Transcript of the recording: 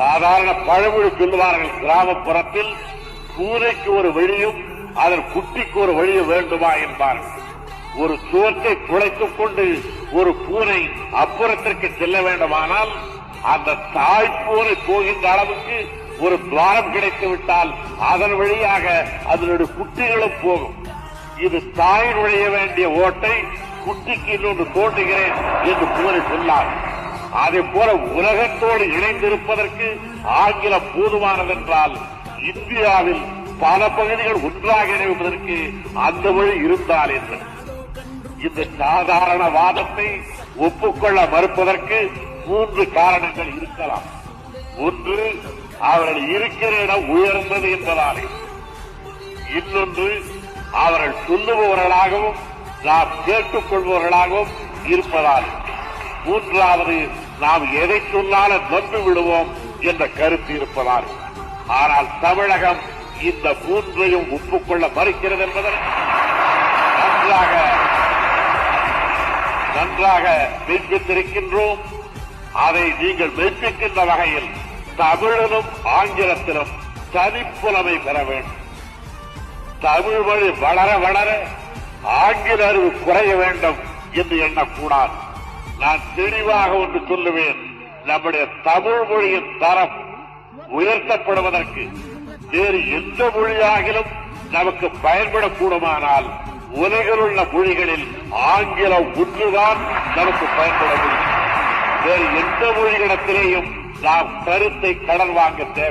சாதாரண பழமொழி சொல்லுவார்கள், கிராமப்புறத்தில் பூனைக்கு ஒரு வழியும் அதன் குட்டிக்கு ஒரு வழியும் வேண்டுமா என்பார்கள். ஒரு சுவற்றை குலைத்துக் கொண்டு ஒரு பூனை அப்புறத்திற்கு செல்ல வேண்டுமானால் அந்த தாய் பூனை போகின்ற அளவுக்கு ஒரு துவாரம் கிடைத்து விட்டால் அதன் வழியாக அதனுடைய குட்டிகளும் போகும். இது தாய் நுழைய வேண்டிய ஓட்டை குட்டிக்கு இன்னொன்று தோன்றுகிறேன் என்று பூனை சொன்னார். அதே போல உலகத்தோடு இணைந்திருப்பதற்கு ஆங்கிலம் போதுமானதென்றால் இந்தியாவில் பல பகுதிகள் ஒன்றாக இணைவதற்கு அந்த வழி இருந்தால் என்று இந்த சாதாரண வாதத்தை ஒப்புக்கொள்ள மறுப்பதற்கு 3 காரணங்கள் இருக்கலாம். ஒன்று, அவர்கள் இருக்கிற இடம் உயர்ந்தது என்பதாலே. இன்னொன்று, அவர்கள் சொல்லுபவர்களாகவும் நாம் கேட்டுக் கொள்பவர்களாகவும் இருப்பதால். மூன்றாவது, நாம் எதை சொன்னாலும் நம்பி விடுவோம் என்ற கருத்து இருப்பதால். ஆனால் தமிழகம் இந்த 3ஐயும் ஒப்புக்கொள்ள மறுக்கிறது என்பதை நன்றாக மெய்ப்பித்திருக்கின்றோம். அதை நீங்கள் மெய்ப்பிக்கின்ற வகையில் தமிழிலும் ஆங்கிலத்திலும் தனிப்புலமை பெற வேண்டும். தமிழ் மொழி வளர வளர ஆங்கில அறிவு குறைய வேண்டும் என்று எண்ணக்கூடாது. நான் தெளிவாக ஒன்று சொல்லுவேன், நம்முடைய தமிழ் மொழியின் தரம் உயர்த்தப்படுவதற்கு வேறு எந்த மொழியாகிலும் நமக்கு பயன்படக்கூடுமானால் உலகில் உள்ள மொழிகளில் ஆங்கிலம் ஒன்றுதான் நமக்கு பயன்பட முடியும். வேறு எந்த மொழிகளிடத்திலேயும் நாம் கருத்தை கடன் வாங்க தேவை.